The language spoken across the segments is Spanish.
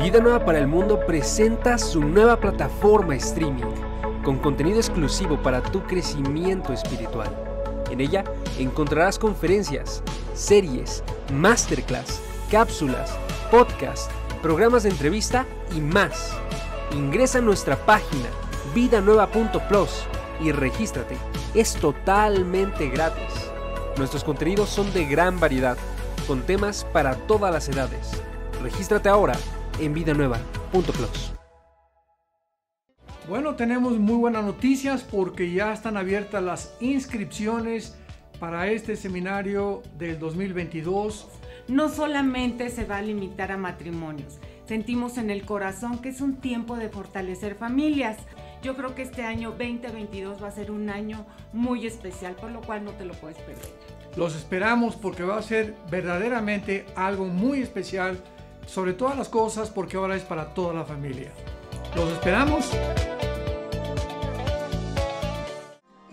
Vida Nueva para el Mundo presenta su nueva plataforma streaming, con contenido exclusivo para tu crecimiento espiritual. En ella encontrarás conferencias, series, masterclass, cápsulas, podcasts, programas de entrevista y más. Ingresa a nuestra página vidanueva.plus y regístrate. Es totalmente gratis. Nuestros contenidos son de gran variedad, con temas para todas las edades. Regístrate ahora en vidanueva.plus. Bueno, tenemos muy buenas noticias porque ya están abiertas las inscripciones para este seminario del 2022. No solamente se va a limitar a matrimonios, sentimos en el corazón que es un tiempo de fortalecer familias. Yo creo que este año 2022 va a ser un año muy especial, por lo cual no te lo puedes perder. Los esperamos porque va a ser verdaderamente algo muy especial, sobre todas las cosas, porque ahora es para toda la familia. Los esperamos.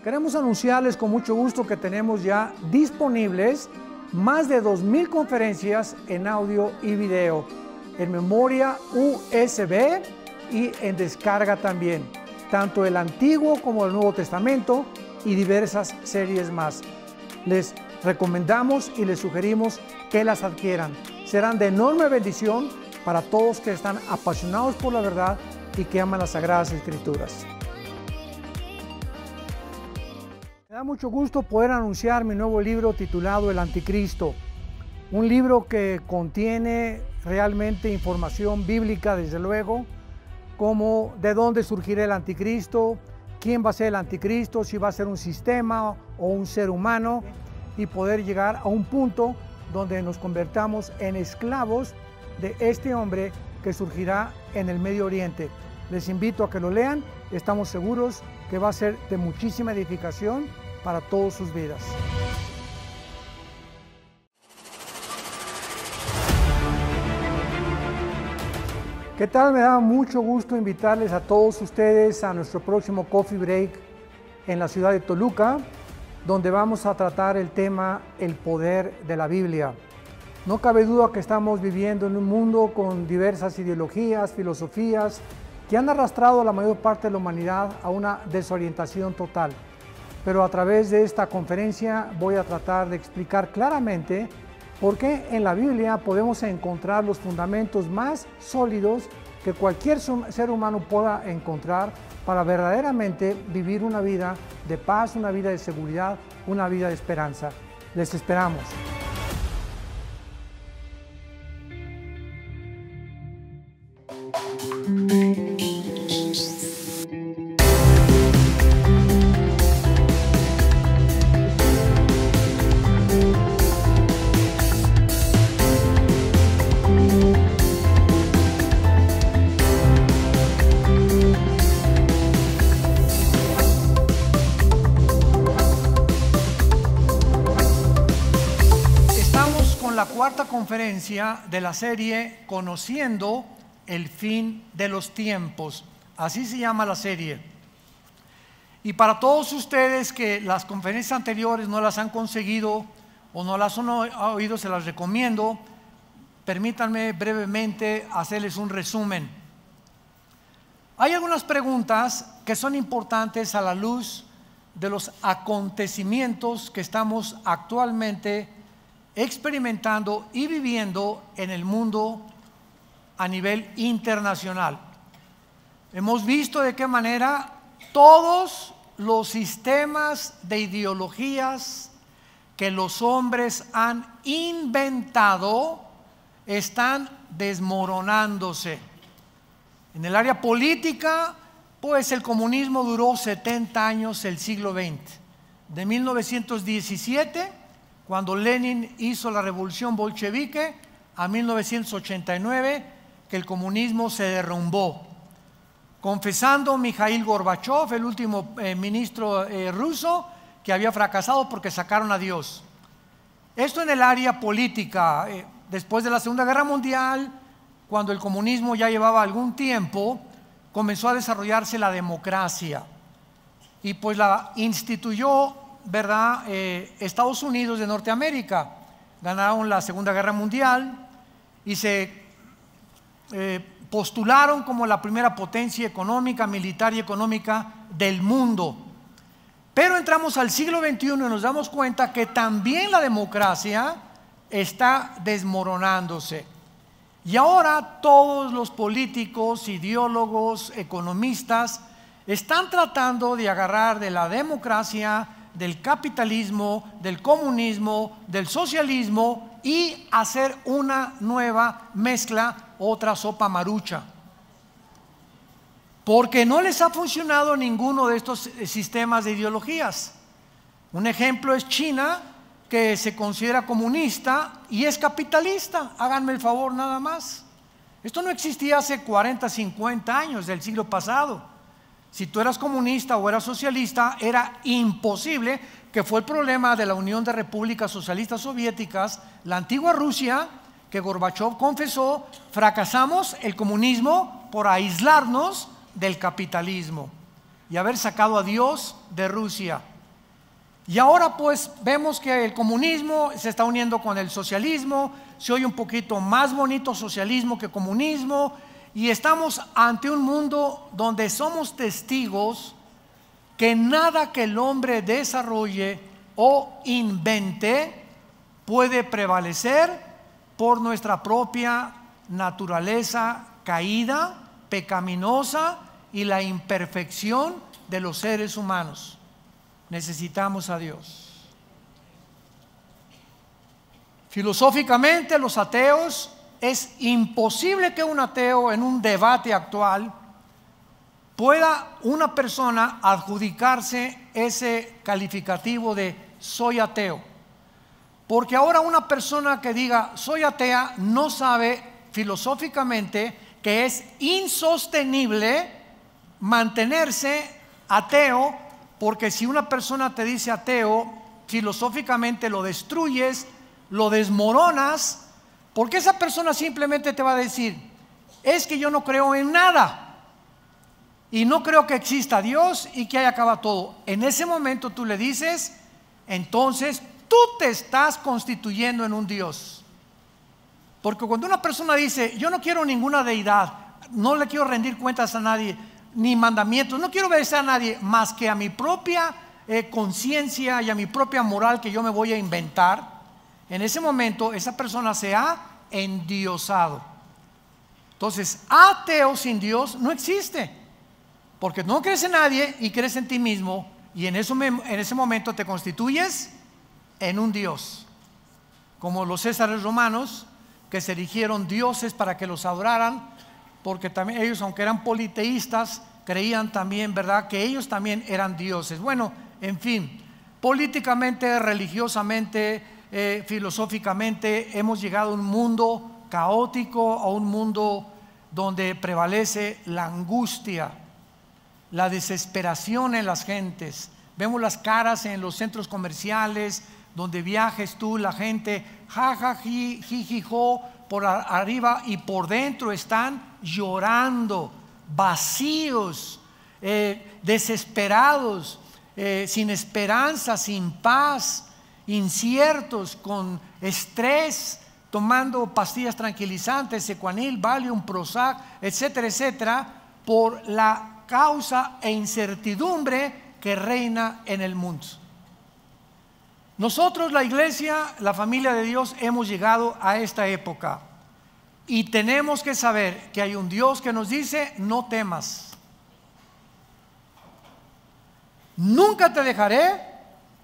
Queremos anunciarles con mucho gusto que tenemos ya disponibles más de 2,000 conferencias en audio y video, en memoria USB y en descarga también, tanto el Antiguo como el Nuevo Testamento y diversas series más. Les recomendamos y les sugerimos que las adquieran. Serán de enorme bendición para todos que están apasionados por la verdad y que aman las Sagradas Escrituras. Me da mucho gusto poder anunciar mi nuevo libro titulado El Anticristo. Un libro que contiene realmente información bíblica, desde luego, como de dónde surgirá el Anticristo, quién va a ser el Anticristo, si va a ser un sistema o un ser humano, y poder llegar a un punto donde nos convertamos en esclavos de este hombre que surgirá en el Medio Oriente. Les invito a que lo lean, estamos seguros que va a ser de muchísima edificación para todas sus vidas. ¿Qué tal? Me da mucho gusto invitarles a todos ustedes a nuestro próximo Coffee Break en la ciudad de Toluca, donde vamos a tratar el tema El poder de la Biblia. No cabe duda que estamos viviendo en un mundo con diversas ideologías, filosofías, que han arrastrado a la mayor parte de la humanidad a una desorientación total. Pero a través de esta conferencia voy a tratar de explicar claramente por qué en la Biblia podemos encontrar los fundamentos más sólidos que cualquier ser humano pueda encontrar para verdaderamente vivir una vida de paz, una vida de seguridad, una vida de esperanza. Les esperamos. La cuarta conferencia de la serie Conociendo el fin de los tiempos, así se llama la serie. Y para todos ustedes que las conferencias anteriores no las han conseguido o no las han oído, se las recomiendo. Permítanme brevemente hacerles un resumen. Hay algunas preguntas que son importantes a la luz de los acontecimientos que estamos actualmente experimentando y viviendo en el mundo a nivel internacional. Hemos visto de qué manera todos los sistemas de ideologías que los hombres han inventado están desmoronándose. En el área política, pues el comunismo duró 70 años, el siglo XX, de 1917, cuando Lenin hizo la revolución bolchevique, a 1989, que el comunismo se derrumbó. Confesando Mikhail Gorbachev, el último ministro ruso, que había fracasado porque sacaron a Dios. Esto en el área política. Después de la Segunda Guerra Mundial, cuando el comunismo ya llevaba algún tiempo, comenzó a desarrollarse la democracia. Y pues la instituyó, ¿verdad? Estados Unidos de Norteamérica. Ganaron la Segunda Guerra Mundial y se postularon como la primera potencia económica, militar y económica del mundo. Pero entramos al siglo XXI y nos damos cuenta que también la democracia está desmoronándose. Y ahora todos los políticos, ideólogos, economistas están tratando de agarrar de la democracia, del capitalismo, del comunismo, del socialismo y hacer una nueva mezcla, otra sopa marucha. Porque no les ha funcionado ninguno de estos sistemas de ideologías. Un ejemplo es China, que se considera comunista y es capitalista. Háganme el favor nada más. Esto no existía hace 40, 50 años del siglo pasado. Si tú eras comunista o eras socialista, era imposible, que fue el problema de la Unión de Repúblicas Socialistas Soviéticas, la antigua Rusia, que Gorbachov confesó: fracasamos el comunismo por aislarnos del capitalismo y haber sacado a Dios de Rusia. Y ahora pues vemos que el comunismo se está uniendo con el socialismo, se oye un poquito más bonito socialismo que comunismo, y estamos ante un mundo donde somos testigos que nada que el hombre desarrolle o invente puede prevalecer por nuestra propia naturaleza caída, pecaminosa y la imperfección de los seres humanos. Necesitamos a Dios. Filosóficamente, los ateos, es imposible que un ateo en un debate actual pueda una persona adjudicarse ese calificativo de soy ateo. Porque ahora una persona que diga soy atea no sabe filosóficamente que es insostenible mantenerse ateo, porque si una persona te dice ateo, filosóficamente lo destruyes, lo desmoronas, porque esa persona simplemente te va a decir: es que yo no creo en nada y no creo que exista Dios y que ahí acaba todo. En ese momento tú le dices: entonces tú te estás constituyendo en un Dios. Porque cuando una persona dice yo no quiero ninguna deidad, no le quiero rendir cuentas a nadie, ni mandamientos, no quiero obedecer a nadie más que a mi propia conciencia y a mi propia moral que yo me voy a inventar, en ese momento esa persona se ha endiosado. Entonces, ateo sin Dios no existe, porque no crees en nadie y crees en ti mismo, y en ese momento te constituyes en un Dios, como los césares romanos, que se erigieron dioses para que los adoraran, porque también ellos, aunque eran politeístas, creían también, ¿verdad?, que ellos también eran dioses. Bueno, en fin, políticamente, religiosamente, filosóficamente, hemos llegado a un mundo caótico, a un mundo donde prevalece la angustia, la desesperación en las gentes. Vemos las caras en los centros comerciales, donde viajes tú, la gente jajaji, jijijo, por arriba y por dentro están llorando, vacíos, desesperados, sin esperanza, sin paz, inciertos, con estrés, tomando pastillas tranquilizantes, Secuanil, Valium, Prozac, etcétera, etcétera, por la causa e incertidumbre que reina en el mundo. Nosotros, la iglesia, la familia de Dios, hemos llegado a esta época y tenemos que saber que hay un Dios que nos dice: no temas, nunca te dejaré,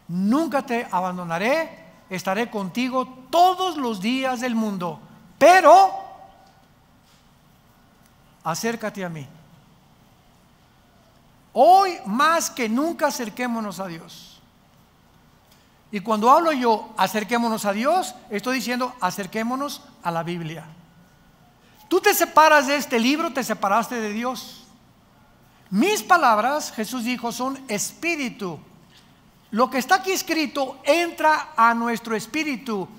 nunca te abandonaré, estaré contigo todos los días del mundo, pero acércate a mí. Hoy más que nunca acerquémonos a Dios. Y cuando hablo yo acerquémonos a Dios, estoy diciendo acerquémonos a la Biblia. Tú te separas de este libro, te separaste de Dios. Mis palabras, Jesús dijo, son espíritu. Lo que está aquí escrito entra a nuestro espíritu.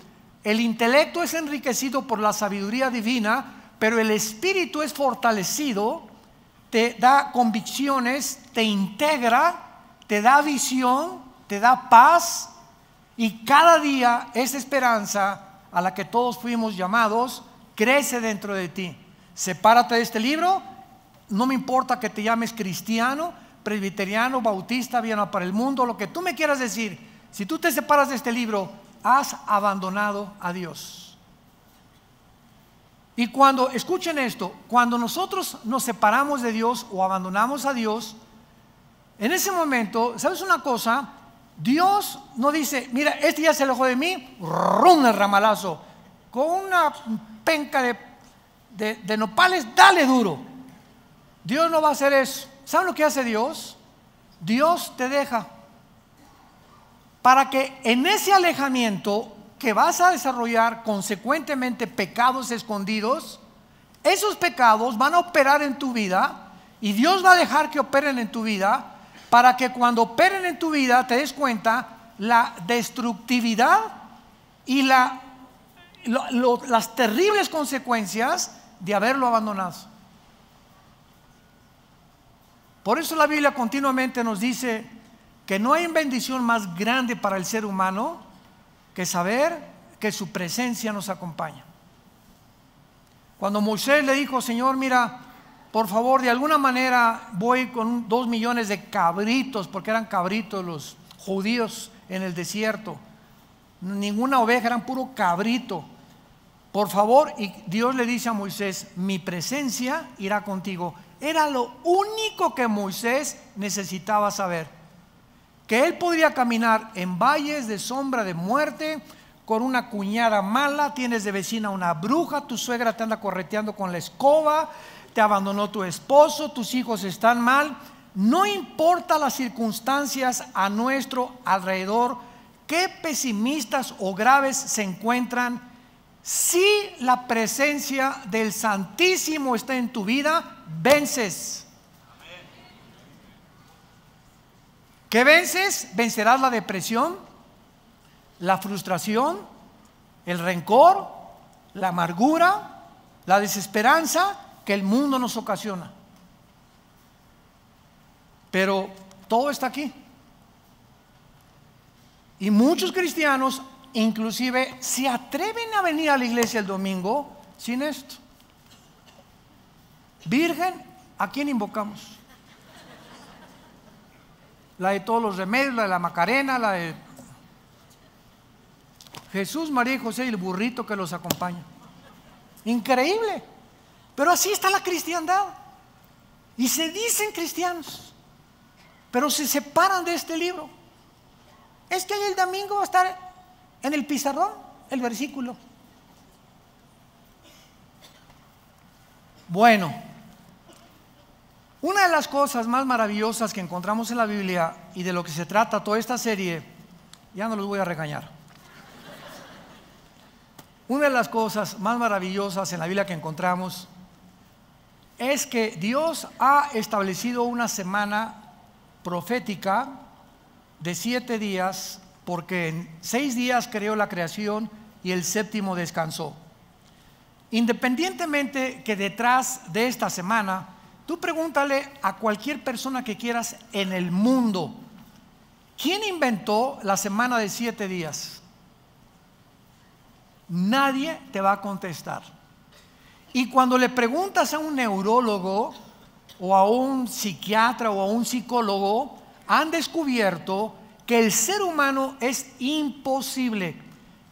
El intelecto es enriquecido por la sabiduría divina, pero el espíritu es fortalecido, te da convicciones, te integra, te da visión, te da paz, y cada día esa esperanza a la que todos fuimos llamados crece dentro de ti. sepárate de este libro. No me importa que te llames cristiano, presbiteriano, bautista, Viena para el Mundo, lo que tú me quieras decir. Si tú te separas de este libro, has abandonado a Dios. Y cuando, escuchen esto, cuando nosotros nos separamos de Dios o abandonamos a Dios, en ese momento, ¿sabes una cosa? Dios no dice, mira, este ya se alejó de mí, rum el ramalazo, con una penca de nopales, dale duro. Dios no va a hacer eso. ¿Saben lo que hace Dios? Dios te deja para que en ese alejamiento que vas a desarrollar consecuentemente pecados escondidos, esos pecados van a operar en tu vida y Dios va a dejar que operen en tu vida para que cuando operen en tu vida te des cuenta la destructividad y las terribles consecuencias de haberlo abandonado. Por eso la Biblia continuamente nos dice que no hay bendición más grande para el ser humano que saber que su presencia nos acompaña. Cuando Moisés le dijo, Señor, mira, por favor, de alguna manera voy con 2 millones de cabritos, porque eran cabritos los judíos en el desierto. Ninguna oveja, eran puro cabrito. Por favor, y Dios le dice a Moisés, mi presencia irá contigo. Era lo único que Moisés necesitaba saber. Que él podría caminar en valles de sombra de muerte, con una cuñada mala, tienes de vecina una bruja, tu suegra te anda correteando con la escoba, te abandonó tu esposo, tus hijos están mal. No importa las circunstancias a nuestro alrededor, qué pesimistas o graves se encuentran, si la presencia del Santísimo está en tu vida, vences. ¿Qué vences? Vencerás la depresión, la frustración, el rencor, la amargura, la desesperanza que el mundo nos ocasiona. Pero todo está aquí. Y muchos cristianos inclusive se atreven a venir a la iglesia el domingo sin esto. Virgen, ¿a quién invocamos? La de todos los remedios, la de la Macarena, la de Jesús, María y José y el burrito que los acompaña. Increíble. Pero así está la cristiandad. Y se dicen cristianos, pero se separan de este libro. Es que ahí el domingo va a estar en el pizarrón el versículo. Bueno, una de las cosas más maravillosas que encontramos en la Biblia y de lo que se trata toda esta serie, ya no los voy a regañar. Una de las cosas más maravillosas en la Biblia que encontramos es que Dios ha establecido una semana profética de 7 días, porque en 6 días creó la creación y el 7º descansó. Independientemente que detrás de esta semana, tú pregúntale a cualquier persona que quieras en el mundo, ¿quién inventó la semana de 7 días? Nadie te va a contestar. Y cuando le preguntas a un neurólogo o a un psiquiatra o a un psicólogo, han descubierto que el ser humano es imposible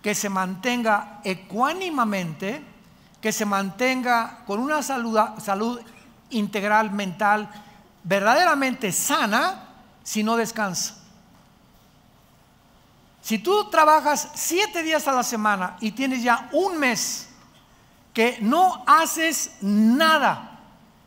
que se mantenga ecuánimamente, que se mantenga con una salud integral mental verdaderamente sana si no descansa. Si tú trabajas 7 días a la semana y tienes ya un mes que no haces nada,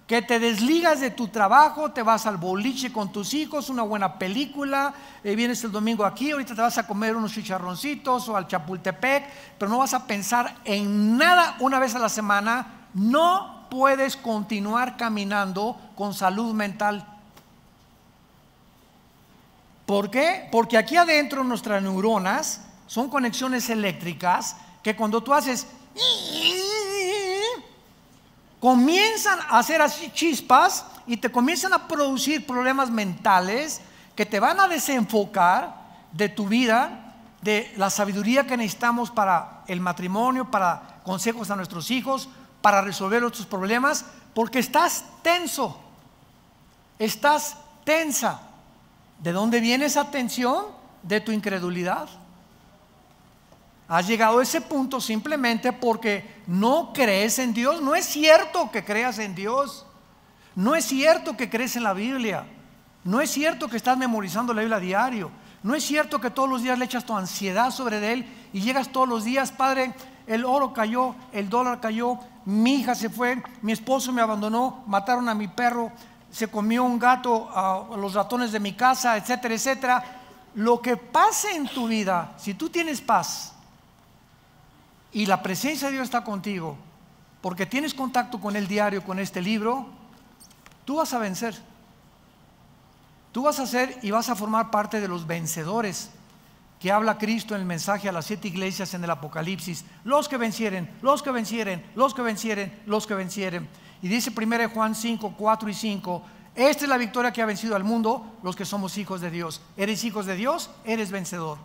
que te desligas de tu trabajo, te vas al boliche con tus hijos, una buena película, vienes el domingo aquí, ahorita te vas a comer unos chicharroncitos o al Chapultepec, pero no vas a pensar en nada una vez a la semana, no puedes continuar caminando con salud mental. ¿Por qué? Porque aquí adentro nuestras neuronas son conexiones eléctricas que cuando tú haces comienzan a hacer así chispas y te comienzan a producir problemas mentales que te van a desenfocar de tu vida, de la sabiduría que necesitamos para el matrimonio, para consejos a nuestros hijos, para resolver otros problemas porque estás tenso, estás tensa. ¿De dónde viene esa tensión? De tu incredulidad. Has llegado a ese punto simplemente porque no crees en Dios. No es cierto que creas en Dios. No es cierto que crees en la Biblia. No es cierto que estás memorizando la Biblia a diario. No es cierto que todos los días le echas tu ansiedad sobre Él y llegas todos los días: Padre, el oro cayó, el dólar cayó, mi hija se fue, mi esposo me abandonó, mataron a mi perro, se comió un gato, a los ratones de mi casa, etcétera, etcétera. Lo que pase en tu vida, si tú tienes paz y la presencia de Dios está contigo, porque tienes contacto con Él diario, con este libro, tú vas a vencer. Tú vas a ser y vas a formar parte de los vencedores que habla Cristo en el mensaje a las 7 iglesias en el Apocalipsis. Los que vencieren, los que vencieren, los que vencieren, los que vencieren. Y dice 1 Juan 5, 4 y 5: esta es la victoria que ha vencido al mundo, los que somos hijos de Dios. ¿Eres hijos de Dios? Eres vencedor.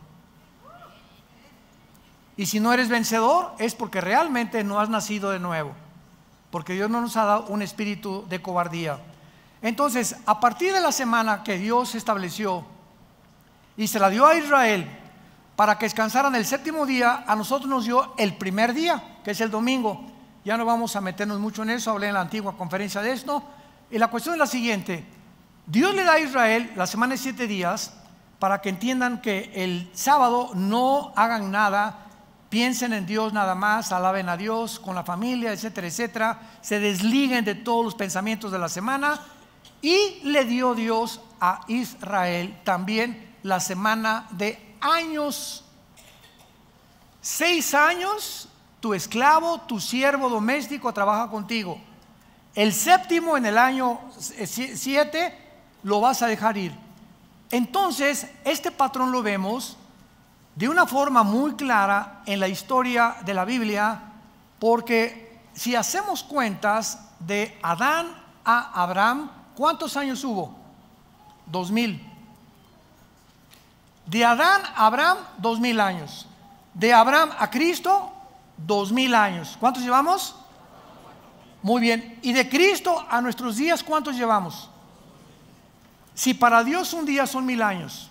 Y si no eres vencedor, es porque realmente no has nacido de nuevo, porque Dios no nos ha dado un espíritu de cobardía. Entonces, a partir de la semana que Dios estableció y se la dio a Israel para que descansaran el séptimo día, a nosotros nos dio el primer día, que es el domingo. Ya no vamos a meternos mucho en eso, hablé en la antigua conferencia de esto. Y la cuestión es la siguiente: Dios le da a Israel la semana de 7 días para que entiendan que el sábado no hagan nada, piensen en Dios nada más, alaben a Dios con la familia, etcétera, etcétera, se desliguen de todos los pensamientos de la semana. Y le dio Dios a Israel también la semana de años. 6 años tu esclavo, tu siervo doméstico trabaja contigo. El séptimo, en el año 7, lo vas a dejar ir. Entonces, este patrón lo vemos de una forma muy clara en la historia de la Biblia, porque si hacemos cuentas de Adán a Abraham, ¿cuántos años hubo? 2000. De Adán a Abraham, 2000 años. De Abraham a Cristo, 2000 años. ¿Cuántos llevamos? Muy bien. Y de Cristo a nuestros días, ¿cuántos llevamos? Si para Dios un día son 1000 años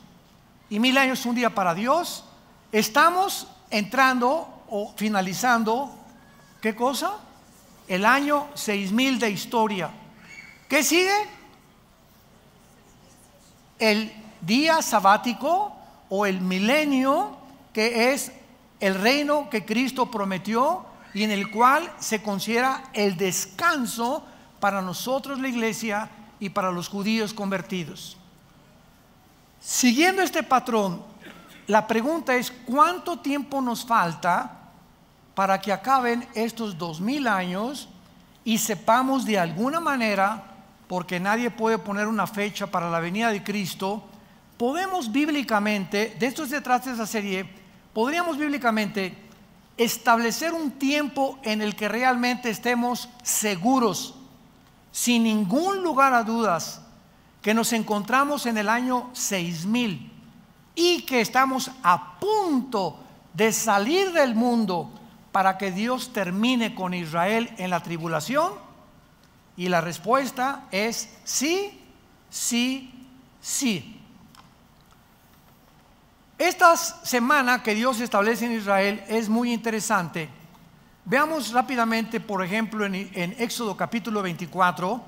y 1000 años un día para Dios, estamos entrando o finalizando, ¿qué cosa? El año 6000 de historia. ¿Qué sigue? El día sabático o el milenio, que es el reino que Cristo prometió y en el cual se considera el descanso para nosotros, la iglesia, y para los judíos convertidos. Siguiendo este patrón, la pregunta es: ¿cuánto tiempo nos falta para que acaben estos 2000 años y sepamos de alguna manera, porque nadie puede poner una fecha para la venida de Cristo, podemos bíblicamente, de esto se trata esa serie, podríamos bíblicamente establecer un tiempo en el que realmente estemos seguros, sin ningún lugar a dudas, que nos encontramos en el año 6000 y que estamos a punto de salir del mundo para que Dios termine con Israel en la tribulación? Y la respuesta es sí, sí, sí. Esta semana que Dios establece en Israel es muy interesante. Veamos rápidamente, por ejemplo, en Éxodo capítulo 24.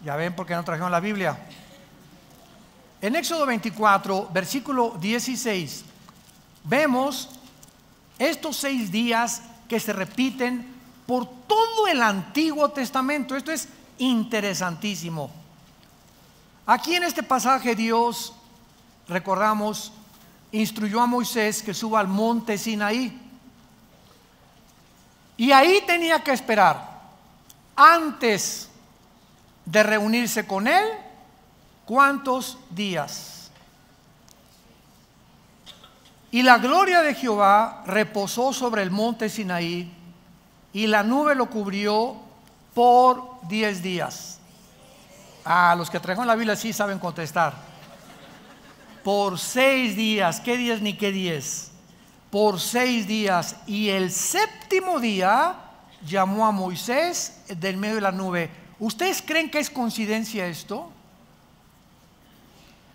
Ya ven por qué no trajeron la Biblia. En Éxodo 24, versículo 16, vemos estos 6 días que se repiten por todo el Antiguo Testamento. Esto es interesantísimo. Aquí en este pasaje Dios, recordamos, instruyó a Moisés que suba al monte Sinaí. Y ahí tenía que esperar, antes de reunirse con él, ¿cuántos días? Y la gloria de Jehová reposó sobre el monte Sinaí, y la nube lo cubrió por 10 días. Los que trajeron la Biblia sí saben contestar. Por 6 días, ¿qué días ni qué 10? Por 6 días. Y el séptimo día llamó a Moisés del medio de la nube. ¿Ustedes creen que es coincidencia esto?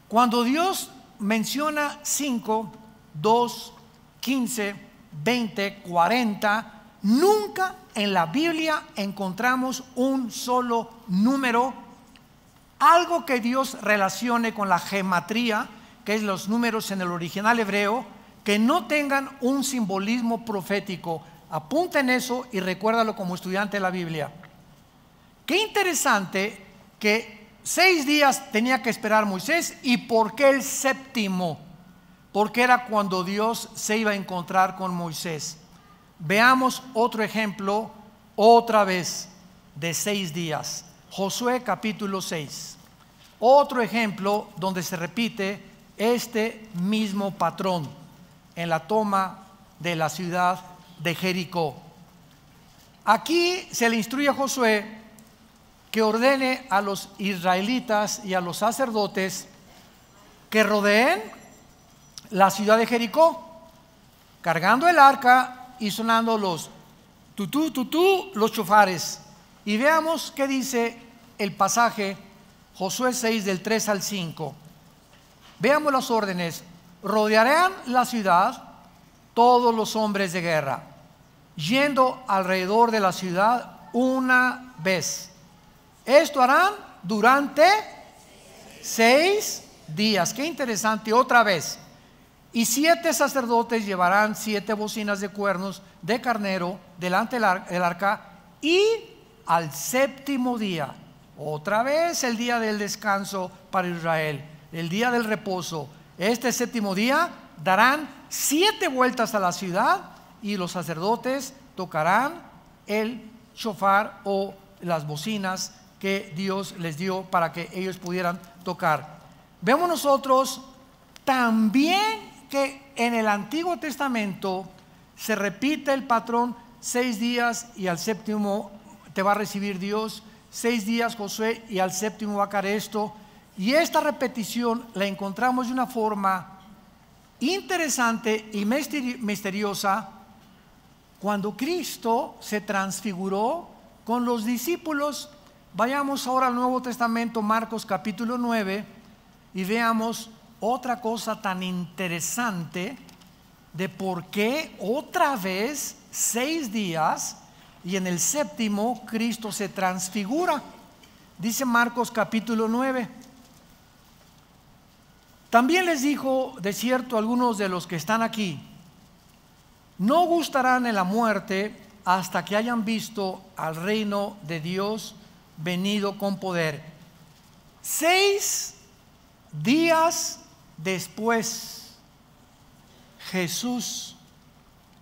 Cuando Dios menciona 5, 2, 15, 20, 40, nunca en la Biblia encontramos un solo número, algo que Dios relacione con la gematría, que es los números en el original hebreo, que no tengan un simbolismo profético. Apunten eso y recuérdalo como estudiante de la Biblia. Qué interesante que 6 días tenía que esperar Moisés. ¿Y por qué el séptimo? Porque era cuando Dios se iba a encontrar con Moisés. Veamos otro ejemplo, otra vez, de 6 días. Josué capítulo 6. Otro ejemplo donde se repite este mismo patrón en la toma de la ciudad de Jericó. Aquí se le instruye a Josué que ordene a los israelitas y a los sacerdotes que rodeen la ciudad de Jericó, cargando el arca y sonando los tutú, tutú, los chofares. Y veamos qué dice el pasaje, Josué 6 del 3 al 5. Veamos las órdenes. Rodearán la ciudad todos los hombres de guerra, yendo alrededor de la ciudad una vez. Esto harán durante 6 días. Qué interesante, otra vez. Y 7 sacerdotes llevarán 7 bocinas de cuernos de carnero delante del arca. Y al séptimo día, otra vez el día del descanso para Israel, el día del reposo, este séptimo día darán 7 vueltas a la ciudad y los sacerdotes tocarán el shofar o las bocinas que Dios les dio para que ellos pudieran tocar. Vemos nosotros también que en el Antiguo Testamento se repite el patrón: 6 días y al séptimo te va a recibir Dios, 6 días Josué y al séptimo va a caer esto. Y esta repetición la encontramos de una forma interesante y misteriosa cuando Cristo se transfiguró con los discípulos. Vayamos ahora al Nuevo Testamento, Marcos capítulo 9, y veamos otra cosa tan interesante de por qué otra vez 6 días y en el séptimo Cristo se transfigura. Dice Marcos capítulo 9: también les dijo, de cierto, algunos de los que están aquí, no gustarán en la muerte hasta que hayan visto al reino de Dios venido con poder. 6 días después, Jesús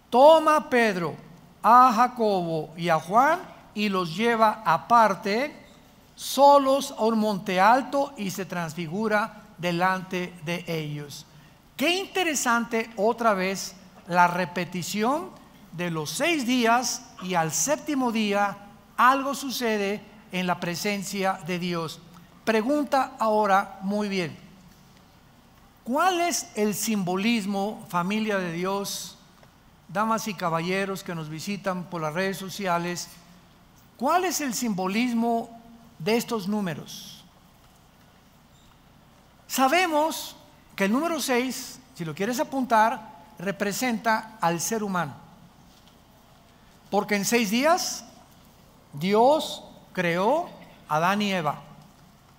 toma a Pedro, a Jacobo y a Juan y los lleva aparte, solos, a un monte alto, y se transfigura delante de ellos. Qué interesante otra vez la repetición de los 6 días y al séptimo día algo sucede en la presencia de Dios. Pregunta ahora, muy bien, ¿cuál es el simbolismo, familia de Dios, damas y caballeros que nos visitan por las redes sociales? ¿Cuál es el simbolismo de estos números? Sabemos que el número 6, si lo quieres apuntar, representa al ser humano, porque en 6 días Dios creó a Adán y Eva.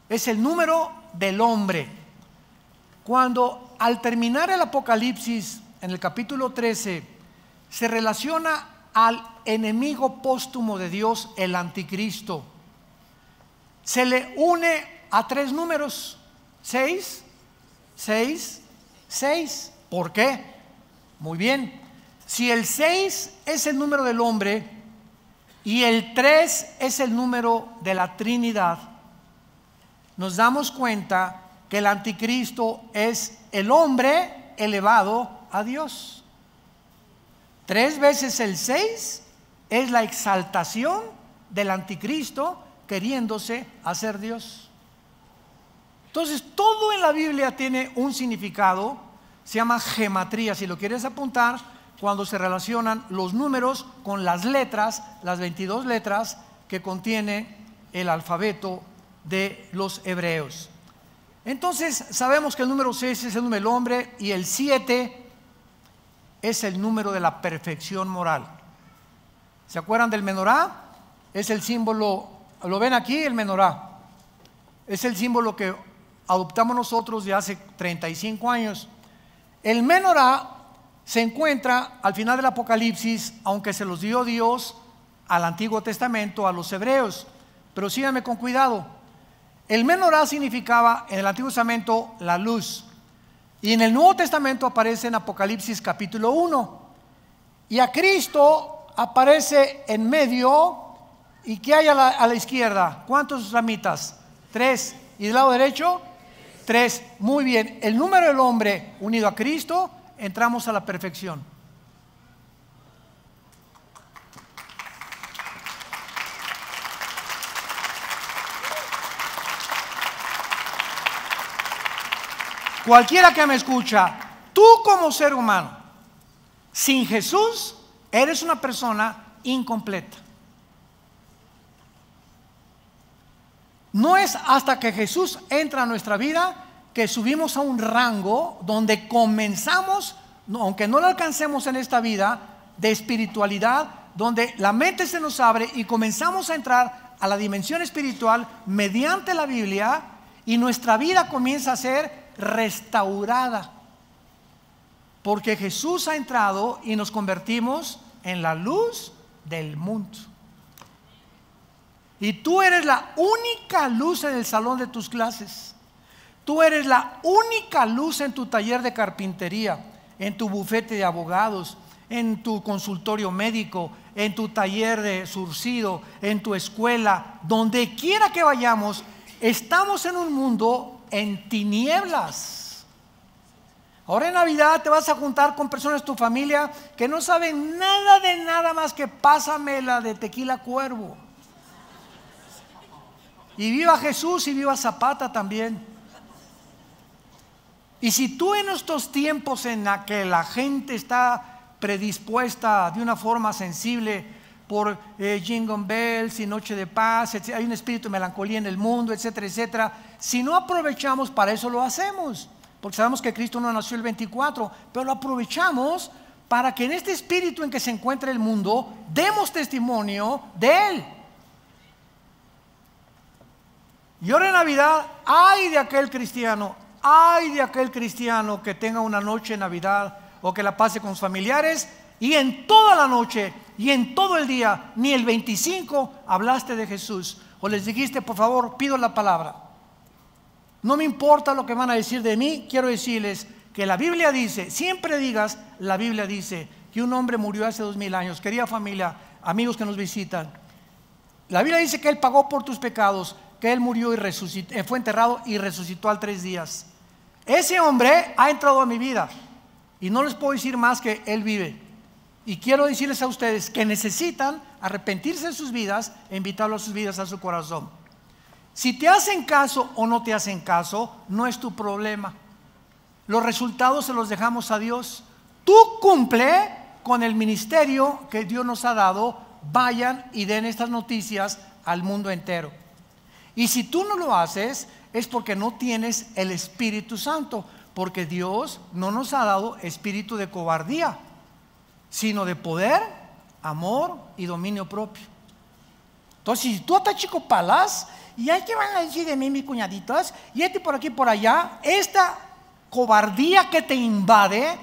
Es el número del hombre. Cuando al terminar el Apocalipsis en el capítulo 13 se relaciona al enemigo póstumo de Dios, el anticristo, se le une a 3 números: 6, 6, 6. ¿Por qué? Muy bien, si el 6 es el número del hombre y el 3 es el número de la Trinidad, nos damos cuenta que el anticristo es el hombre elevado a Dios. 3 veces el 6 es la exaltación del anticristo queriéndose hacer Dios. Entonces todo en la Biblia tiene un significado, se llama gematría. Si lo quieres apuntar, cuando se relacionan los números con las letras, las 22 letras que contiene el alfabeto de los hebreos. Entonces sabemos que el número 6 es el número del hombre y el 7 es el número de la perfección moral. ¿Se acuerdan del menorá? Es el símbolo, ¿lo ven aquí? El menorá es el símbolo que adoptamos nosotros de hace 35 años. El menorá se encuentra al final del Apocalipsis, aunque se los dio Dios al Antiguo Testamento, a los hebreos. Pero síganme con cuidado. El menorá significaba en el Antiguo Testamento la luz. Y en el Nuevo Testamento aparece en Apocalipsis capítulo 1. Y a Cristo aparece en medio. ¿Y qué hay a la izquierda? ¿Cuántos ramitas? 3. ¿Y del lado derecho? 3. Muy bien. El número del hombre unido a Cristo, entramos a la perfección. Cualquiera que me escucha, tú como ser humano, sin Jesús, eres una persona incompleta. No es hasta que Jesús entra a nuestra vida que subimos a un rango donde comenzamos, aunque no lo alcancemos en esta vida, de espiritualidad, donde la mente se nos abre y comenzamos a entrar a la dimensión espiritual mediante la Biblia, y nuestra vida comienza a ser restaurada, porque Jesús ha entrado y nos convertimos en la luz del mundo. Y tú eres la única luz en el salón de tus clases. Tú eres la única luz en tu taller de carpintería, en tu bufete de abogados, en tu consultorio médico, en tu taller de surcido, en tu escuela, donde quiera que vayamos. Estamos en un mundo en tinieblas. Ahora en Navidad te vas a juntar con personas de tu familia que no saben nada de nada más que pásame la de Tequila Cuervo. Y viva Jesús y viva Zapata también. Y si tú en estos tiempos en la que la gente está predispuesta de una forma sensible por Jingle Bells y Noche de Paz, hay un espíritu de melancolía en el mundo, etcétera, etcétera, si no aprovechamos, para eso lo hacemos, porque sabemos que Cristo no nació el 24, pero lo aprovechamos para que en este espíritu en que se encuentra el mundo demos testimonio de Él. Y ahora en Navidad, ay de aquel cristiano que tenga una noche de Navidad o que la pase con sus familiares y en toda la noche y en todo el día, ni el 25 hablaste de Jesús o les dijiste, por favor, pido la palabra. No me importa lo que van a decir de mí, quiero decirles que la Biblia dice, siempre digas, la Biblia dice que un hombre murió hace 2000 años. Querida familia, amigos que nos visitan, la Biblia dice que Él pagó por tus pecados, que Él murió y resucitó, fue enterrado y resucitó al 3 días. Ese hombre ha entrado a mi vida y no les puedo decir más que Él vive. Y quiero decirles a ustedes que necesitan arrepentirse de sus vidas e invitarlo a sus vidas, a su corazón. Si te hacen caso o no te hacen caso, no es tu problema. Los resultados se los dejamos a Dios. Tú cumple con el ministerio que Dios nos ha dado. Vayan y den estas noticias al mundo entero. Y si tú no lo haces, es porque no tienes el Espíritu Santo, porque Dios no nos ha dado espíritu de cobardía, sino de poder, amor y dominio propio. Entonces, si tú estás chico palas, y hay que van a decir de mí mis cuñaditos, y por aquí por allá, esta cobardía que te invade,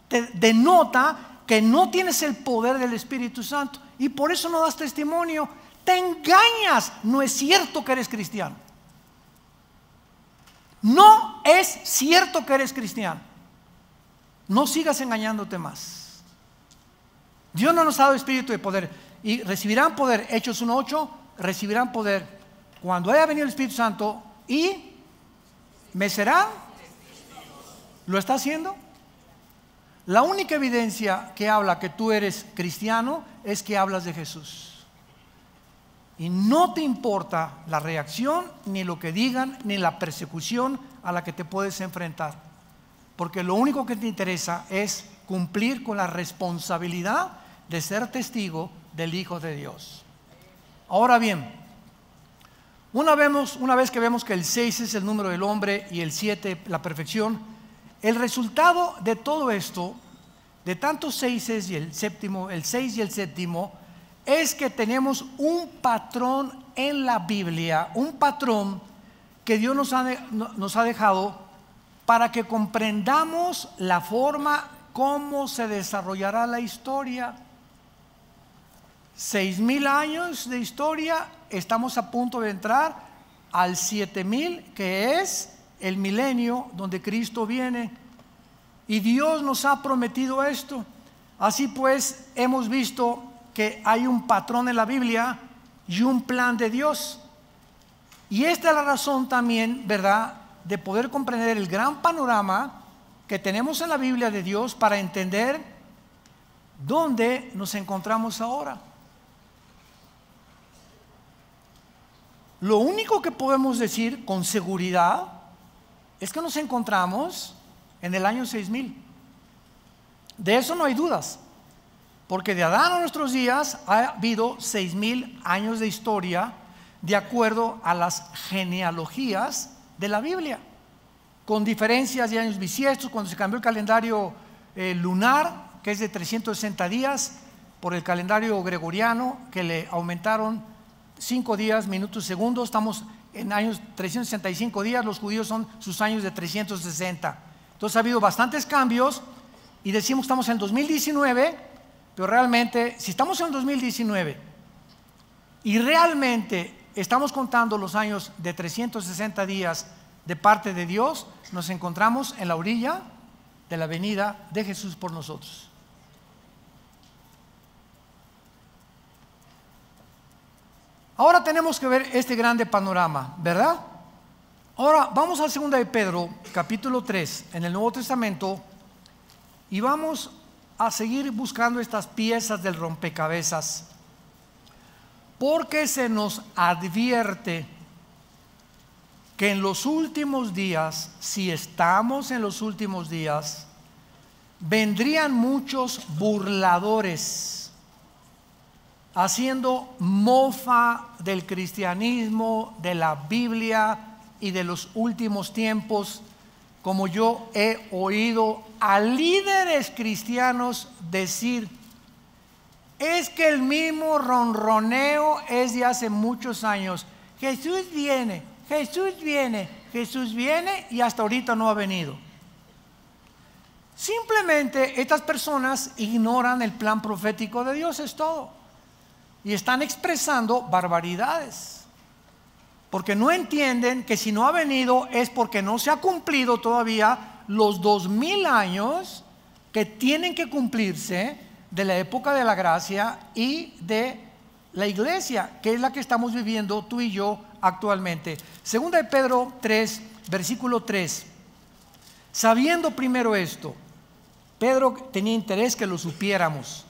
te denota que no tienes el poder del Espíritu Santo, y por eso no das testimonio. Te engañas, no es cierto que eres cristiano. No es cierto que eres cristiano. No sigas engañándote más. Dios no nos ha dado espíritu de poder. Y recibirán poder, Hechos 1:8, recibirán poder cuando haya venido el Espíritu Santo y me serán. ¿Lo está haciendo? La única evidencia que habla que tú eres cristiano es que hablas de Jesús. Y no te importa la reacción, ni lo que digan, ni la persecución a la que te puedes enfrentar. Porque lo único que te interesa es cumplir con la responsabilidad de ser testigo del Hijo de Dios. Ahora bien, una vez que vemos que el 6 es el número del hombre y el 7 la perfección, el resultado de todo esto, de tantos 6 y el 6 y el séptimo, es que tenemos un patrón en la Biblia, un patrón que Dios nos ha dejado para que comprendamos la forma cómo se desarrollará la historia. 6,000 años de historia, estamos a punto de entrar al 7,000, que es el milenio donde Cristo viene, y Dios nos ha prometido esto. Así pues, hemos visto que hay un patrón en la Biblia y un plan de Dios, y esta es la razón también, ¿verdad?, de poder comprender el gran panorama que tenemos en la Biblia de Dios para entender dónde nos encontramos ahora. Lo único que podemos decir con seguridad es que nos encontramos en el año 6,000. De eso no hay dudas, porque de Adán a nuestros días ha habido 6,000 años de historia de acuerdo a las genealogías de la Biblia, con diferencias de años bisiestos. Cuando se cambió el calendario lunar, que es de 360 días, por el calendario gregoriano, que le aumentaron 5 días, minutos, segundos. Estamos en años 365 días, los judíos son sus años de 360. Entonces ha habido bastantes cambios y decimos que estamos en 2019, pero realmente si estamos en 2019 y realmente estamos contando los años de 360 días de parte de Dios, nos encontramos en la orilla de la venida de Jesús por nosotros. Ahora tenemos que ver este grande panorama, ¿verdad? Ahora vamos a 2 de Pedro, capítulo 3, en el Nuevo Testamento, y vamos a seguir buscando estas piezas del rompecabezas, porque se nos advierte que en los últimos días, si estamos en los últimos días, vendrían muchos burladores, haciendo mofa del cristianismo, de la Biblia y de los últimos tiempos, como yo he oído a líderes cristianos decir: es que el mismo ronroneo es de hace muchos años. Jesús viene, Jesús viene, Jesús viene, y hasta ahorita no ha venido. Simplemente estas personas ignoran el plan profético de Dios, es todo. Y están expresando barbaridades, porque no entienden que si no ha venido es porque no se ha cumplido todavía los 2,000 años que tienen que cumplirse de la época de la gracia y de la iglesia, que es la que estamos viviendo tú y yo actualmente. Segunda de Pedro 3, versículo 3. Sabiendo primero esto, Pedro tenía interés que lo supiéramos,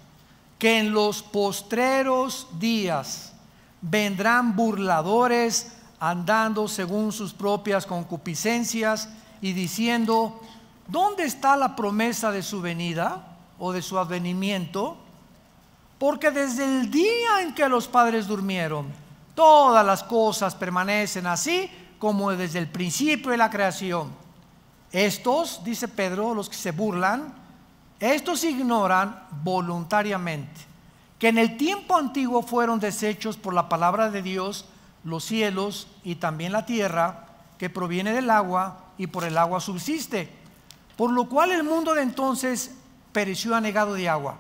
que en los postreros días vendrán burladores andando según sus propias concupiscencias y diciendo: ¿dónde está la promesa de su venida o de su advenimiento? Porque desde el día en que los padres durmieron, todas las cosas permanecen así como desde el principio de la creación. Estos, dice Pedro, los que se burlan, estos ignoran voluntariamente que en el tiempo antiguo fueron deshechos por la palabra de Dios los cielos y también la tierra, que proviene del agua y por el agua subsiste, por lo cual el mundo de entonces pereció anegado de agua.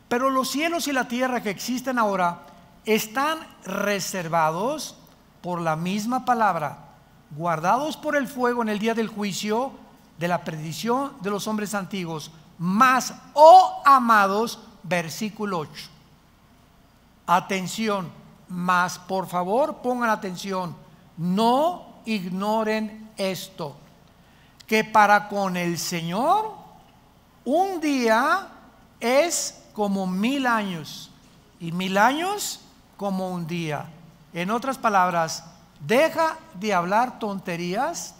Pero los cielos y la tierra que existen ahora están reservados por la misma palabra, guardados por el fuego en el día del juicio de la perdición de los hombres antiguos. Mas, oh amados, versículo 8. Atención, mas por favor pongan atención, no ignoren esto, que para con el Señor un día es como 1,000 años y 1,000 años como un día. En otras palabras, deja de hablar tonterías,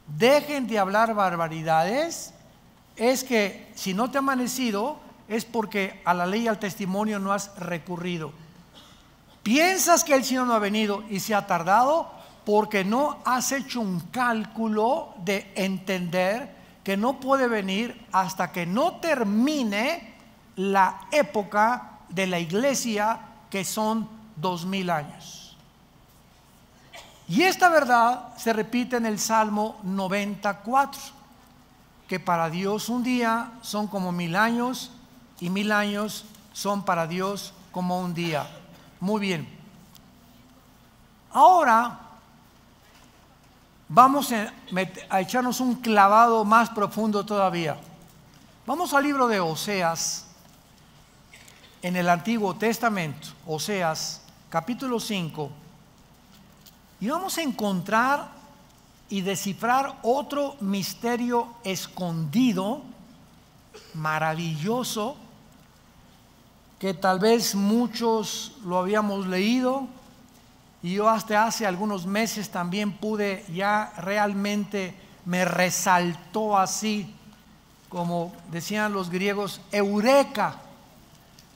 dejen de hablar barbaridades es que si no te ha amanecido es porque a la ley y al testimonio no has recurrido. Piensas que el Señor no ha venido y se ha tardado porque no has hecho un cálculo de entender que no puede venir hasta que no termine la época de la iglesia, que son 2000 años. Y esta verdad se repite en el Salmo 94, que para Dios un día son como 1000 años y 1000 años son para Dios como un día. Muy bien. Ahora vamos a echarnos un clavado más profundo todavía. Vamos al libro de Oseas, en el Antiguo Testamento, Oseas, capítulo 5, y vamos a encontrar y descifrar otro misterio escondido, maravilloso, que tal vez muchos lo habíamos leído, y yo hasta hace algunos meses también pude, ya realmente me resaltó así, como decían los griegos, eureka.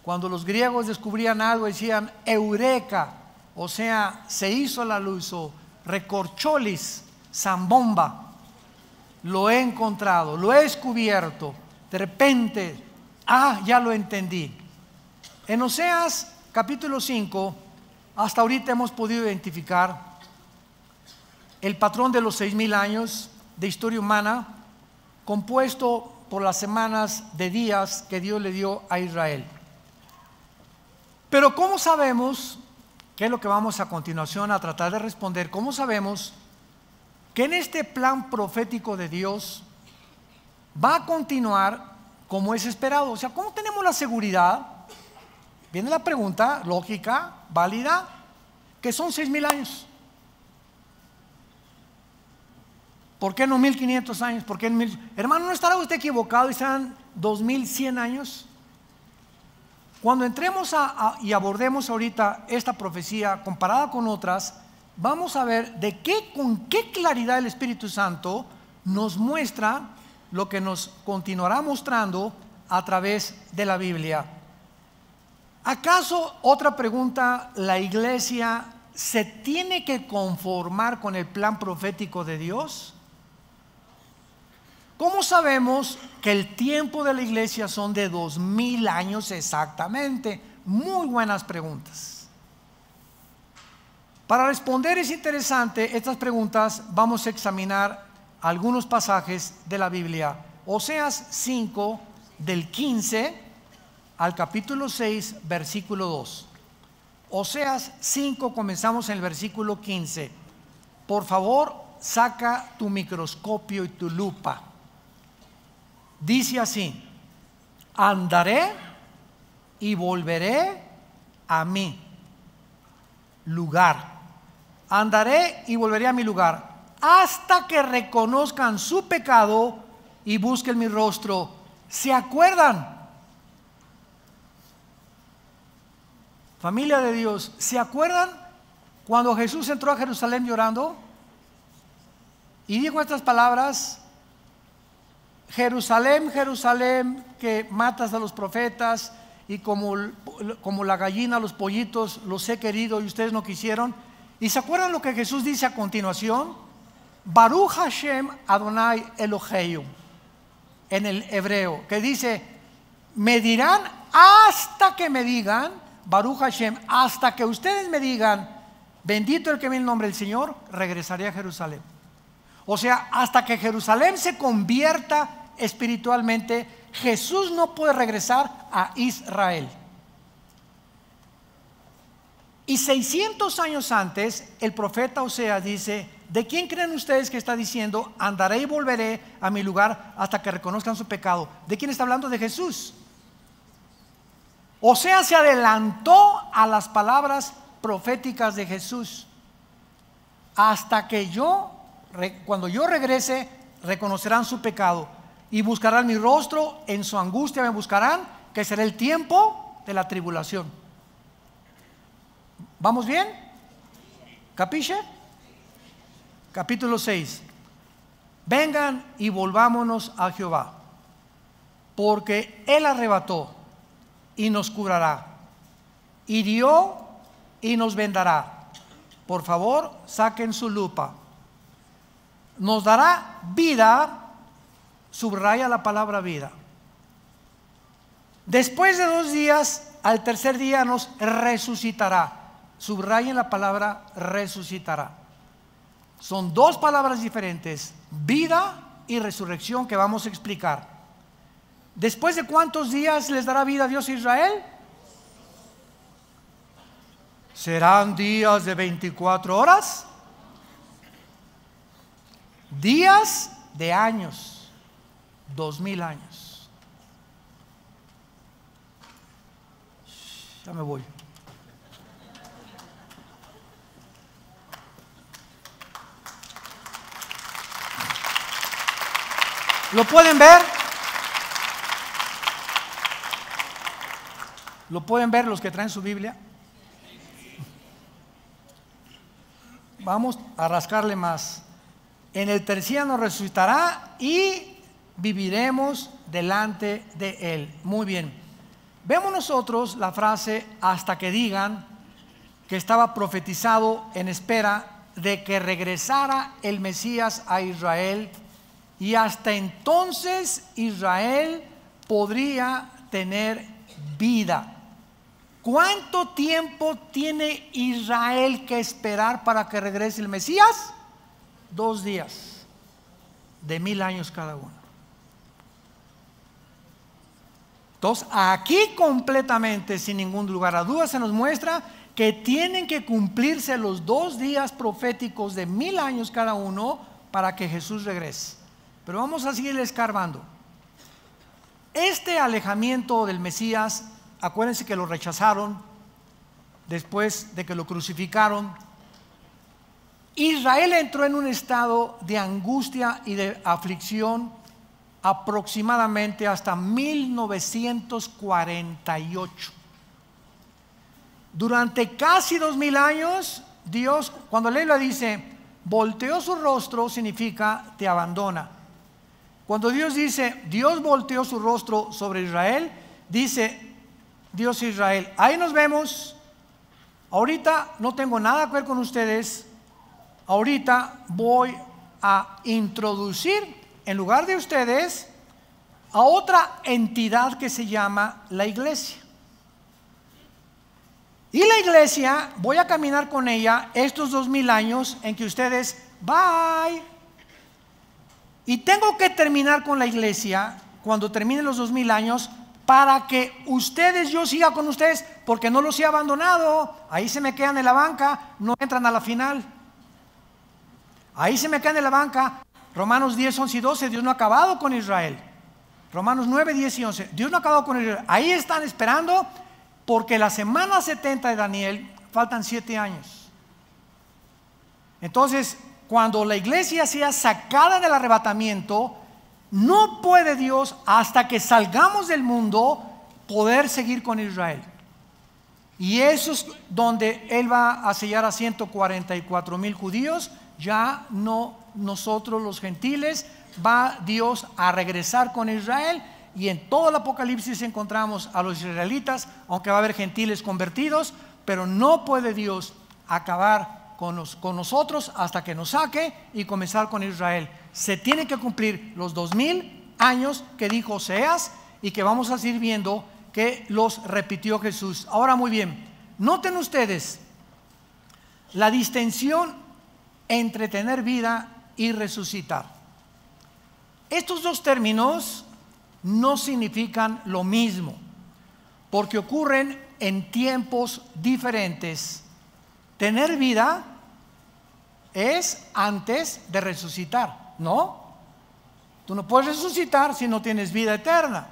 Cuando los griegos descubrían algo decían eureka, o sea, se hizo la luz, o recorcholis, zambomba, lo he encontrado, lo he descubierto, de repente, ya lo entendí. En Oseas capítulo 5, hasta ahorita hemos podido identificar el patrón de los 6000 años de historia humana, compuesto por las semanas de días que Dios le dio a Israel. Pero ¿cómo sabemos, qué es lo que vamos a continuación a tratar de responder, cómo sabemos que en este plan profético de Dios va a continuar como es esperado? O sea, ¿cómo tenemos la seguridad? Viene la pregunta lógica, válida, que son 6000 años. ¿Por qué no 1500 años? ¿Por qué 1000? Hermano, ¿no estará usted equivocado y serán 2100 años? Cuando entremos y abordemos ahorita esta profecía comparada con otras, vamos a ver con qué claridad el Espíritu Santo nos muestra lo que nos continuará mostrando a través de la Biblia. ¿Acaso, otra pregunta, la iglesia se tiene que conformar con el plan profético de Dios? ¿Cómo sabemos que el tiempo de la iglesia son de 2000 años exactamente? Muy buenas preguntas. Para responder es interesante estas preguntas, vamos a examinar algunos pasajes de la Biblia. Oseas 5, del 15 al capítulo 6, versículo 2. Oseas 5, comenzamos en el versículo 15. Por favor, saca tu microscopio y tu lupa. Dice así: andaré y volveré a mi lugar. Andaré y volveré a mi lugar hasta que reconozcan su pecado y busquen mi rostro. ¿Se acuerdan? Familia de Dios, ¿se acuerdan cuando Jesús entró a Jerusalén llorando y dijo estas palabras? Jerusalén, Jerusalén, que matas a los profetas y como la gallina a los pollitos los he querido y ustedes no quisieron. ¿Y se acuerdan lo que Jesús dice a continuación? Baruch Hashem Adonai Eloheinu, en el hebreo, que dice: me dirán hasta que me digan, Baruch Hashem, hasta que ustedes me digan, bendito el que viene en nombre del Señor, regresaré a Jerusalén. O sea, hasta que Jerusalén se convierta espiritualmente, Jesús no puede regresar a Israel. Y 600 años antes, el profeta Oseas dice: ¿de quién creen ustedes que está diciendo andaré y volveré a mi lugar hasta que reconozcan su pecado? ¿De quién está hablando? De Jesús. Oseas se adelantó a las palabras proféticas de Jesús. Hasta que cuando yo regrese, reconocerán su pecado y buscarán mi rostro, en su angustia me buscarán, que será el tiempo de la tribulación. ¿Vamos bien? ¿Capiche? Capítulo 6. Vengan y volvámonos a Jehová. porque Él arrebató y nos curará, hirió y nos vendará. Por favor, saquen su lupa. Nos dará vida, subraya la palabra vida. Después de 2 días, al tercer día nos resucitará. Subrayen la palabra resucitará. Son 2 palabras diferentes, vida y resurrección, que vamos a explicar. ¿Después de cuántos días les dará vida Dios a Israel? ¿Serán días de 24 horas? Días de años, 2000 años. Ya me voy. ¿Lo pueden ver? ¿Lo pueden ver los que traen su Biblia? Vamos a rascarle más. En el tercer día nos resucitará y viviremos delante de Él. Muy bien. Vemos nosotros la frase hasta que digan que estaba profetizado en espera de que regresara el Mesías a Israel, y hasta entonces Israel podría tener vida. ¿Cuánto tiempo tiene Israel que esperar para que regrese el Mesías? 2 días, de 1000 años cada uno. Entonces, aquí completamente, sin ningún lugar a dudas, se nos muestra que tienen que cumplirse los 2 días proféticos de 1000 años cada uno para que Jesús regrese. Pero vamos a seguir escarbando. Este alejamiento del Mesías, acuérdense que lo rechazaron después de que lo crucificaron. Israel entró en un estado de angustia y de aflicción aproximadamente hasta 1948. Durante casi 2000 años, Dios, cuando la Biblia dice volteó su rostro, significa te abandona. Cuando Dios dice Dios volteó su rostro sobre Israel, dice Dios a Israel, ahí nos vemos, ahorita no tengo nada que ver con ustedes, ahorita voy a introducir en lugar de ustedes a otra entidad que se llama la iglesia. Y la iglesia, voy a caminar con ella estos 2000 años en que ustedes, bye. Y tengo que terminar con la iglesia cuando terminen los 2000 años para que ustedes, yo siga con ustedes, porque no los he abandonado. Ahí se me quedan en la banca, no entran a la final. Ahí se me quedan en la banca. Romanos 10, 11 y 12, Dios no ha acabado con Israel. Romanos 9, 10 y 11, Dios no ha acabado con Israel. Ahí están esperando, porque la semana 70 de Daniel faltan 7 años. Entonces, cuando la iglesia sea sacada del arrebatamiento, no puede Dios, hasta que salgamos del mundo, poder seguir con Israel. Y eso es donde Él va a sellar a 144,000 judíos. Ya no nosotros los gentiles, va Dios a regresar con Israel. Y en todo el Apocalipsis encontramos a los israelitas, aunque va a haber gentiles convertidos, pero no puede Dios acabar con nosotros hasta que nos saque y comenzar con Israel. Se tienen que cumplir los 2000 años que dijo Oseas y que vamos a seguir viendo que los repitió Jesús. Ahora, muy bien, noten ustedes la distinción entre tener vida y resucitar. Estos 2 términos no significan lo mismo, porque ocurren en tiempos diferentes. Tener vida es antes de resucitar, ¿no? Tú no puedes resucitar si no tienes vida eterna.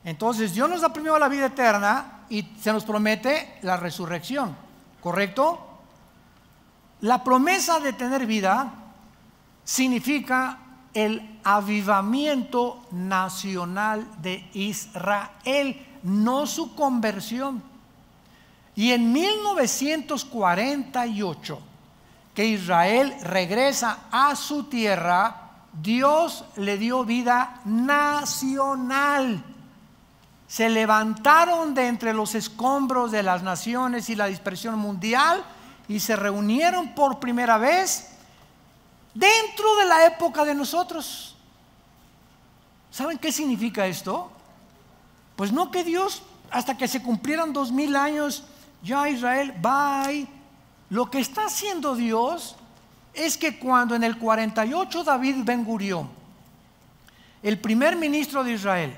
Entonces Dios nos da primero la vida eterna y se nos promete la resurrección, ¿correcto? La promesa de tener vida significa el avivamiento nacional de Israel, no su conversión. Y en 1948, que Israel regresa a su tierra, Dios le dio vida nacional. Se levantaron de entre los escombros de las naciones y la dispersión mundial y se reunieron por primera vez dentro de la época de nosotros. ¿Saben qué significa esto? Pues no que Dios, hasta que se cumplieran 2000 años, ya Israel, bye. Lo que está haciendo Dios es que cuando en el 48 David Ben Gurión, el primer ministro de Israel,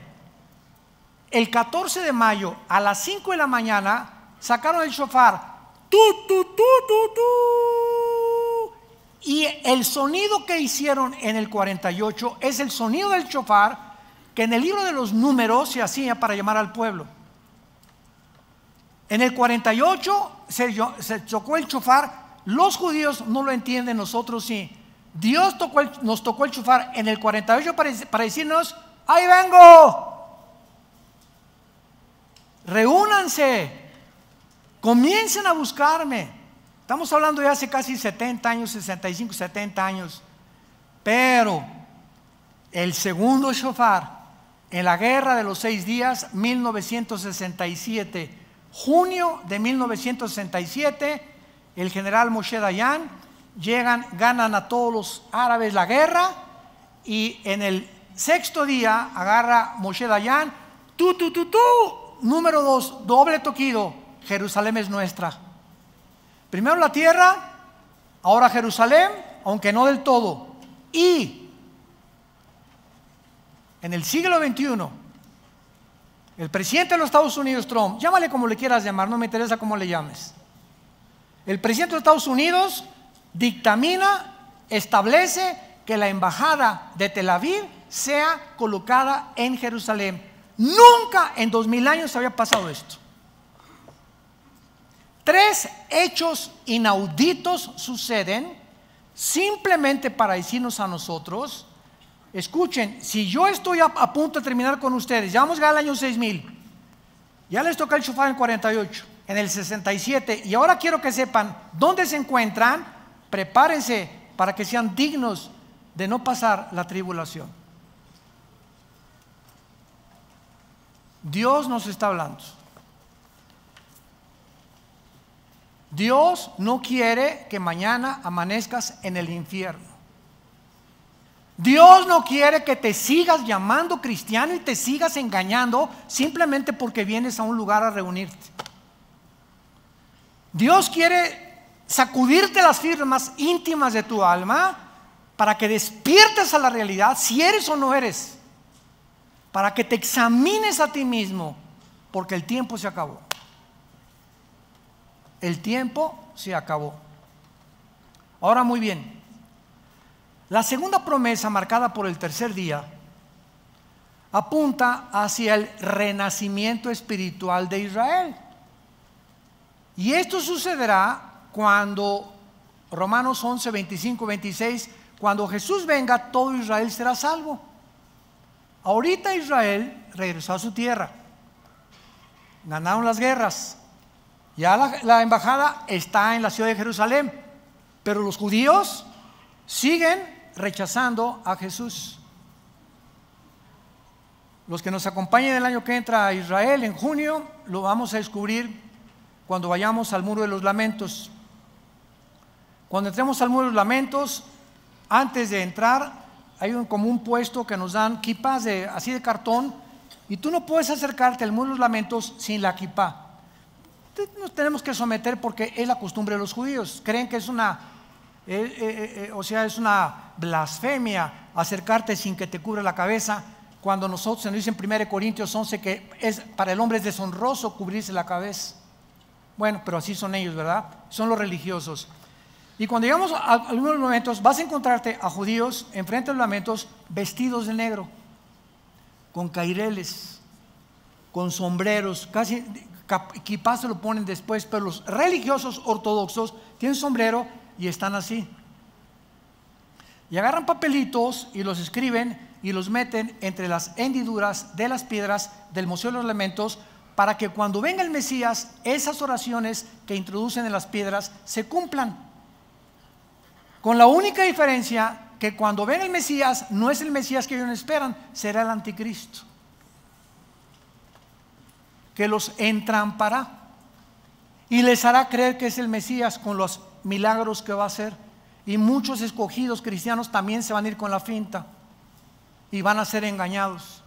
el 14 de mayo a las 5 de la mañana sacaron el shofar, tu, tu, tu, tu, tu, y el sonido que hicieron en el 48 es el sonido del shofar que en el libro de los números se hacía para llamar al pueblo. En el 48 se tocó el shofar. Los judíos no lo entienden, nosotros sí. Dios nos tocó el shofar en el 48 para decirnos: ¡ahí vengo! Reúnanse, comiencen a buscarme. Estamos hablando de hace casi 70 años, 65, 70 años. Pero el segundo shofar en la guerra de los 6 días, 1967, junio de 1967, el general Moshe Dayan, ganan a todos los árabes la guerra, y en el 6º día agarra Moshe Dayan, número 2, doble toquido, Jerusalén es nuestra. Primero la tierra, ahora Jerusalén, aunque no del todo. Y en el siglo XXI, el presidente de los Estados Unidos, Trump, llámale como le quieras llamar, no me interesa cómo le llames. El presidente de Estados Unidos dictamina, establece que la embajada de Tel Aviv sea colocada en Jerusalén. Nunca en 2000 años había pasado esto. 3 hechos inauditos suceden simplemente para decirnos a nosotros: escuchen, si yo estoy a punto de terminar con ustedes, ya vamos a llegar al año 6000, ya les toca el shofar en el 48, en el 67, y ahora quiero que sepan dónde se encuentran. Prepárense para que sean dignos de no pasar la tribulación. Dios nos está hablando. Dios no quiere que mañana amanezcas en el infierno. Dios no quiere que te sigas llamando cristiano y te sigas engañando simplemente porque vienes a un lugar a reunirte. Dios quiere sacudirte las fibras más íntimas de tu alma para que despiertes a la realidad, si eres o no eres, para que te examines a ti mismo, porque el tiempo se acabó. El tiempo se acabó. Ahora, muy bien, la segunda promesa, marcada por el tercer día, apunta hacia el renacimiento espiritual de Israel. Y esto sucederá cuando, Romanos 11, 25, 26, cuando Jesús venga, todo Israel será salvo. Ahorita Israel regresó a su tierra, ganaron las guerras, ya la embajada está en la ciudad de Jerusalén, pero los judíos siguen rechazando a Jesús. Los que nos acompañen el año que entra a Israel en junio, lo vamos a descubrir cuando vayamos al Muro de los Lamentos. Cuando entremos al Muro de los Lamentos, antes de entrar hay como un puesto que nos dan kippahs así de cartón, y tú no puedes acercarte al Muro de los Lamentos sin la kippah. Nos tenemos que someter porque es la costumbre de los judíos. Creen que es es una blasfemia acercarte sin que te cubra la cabeza, cuando nosotros se nos dice en 1 Corintios 11 que para el hombre es deshonroso cubrirse la cabeza. Bueno, pero así son ellos, ¿verdad? Son los religiosos. Y cuando llegamos a algunos lamentos, vas a encontrarte a judíos enfrente de los lamentos vestidos de negro, con caireles, con sombreros, casi kippah se lo ponen después, pero los religiosos ortodoxos tienen sombrero y están así. Y agarran papelitos y los escriben y los meten entre las hendiduras de las piedras del Museo de los Lamentos, para que cuando venga el Mesías, esas oraciones que introducen en las piedras se cumplan. Con la única diferencia que cuando ven el Mesías, no es el Mesías que ellos esperan, será el anticristo, que los entrampará y les hará creer que es el Mesías con los milagros que va a hacer. Y muchos escogidos cristianos también se van a ir con la finta y van a ser engañados.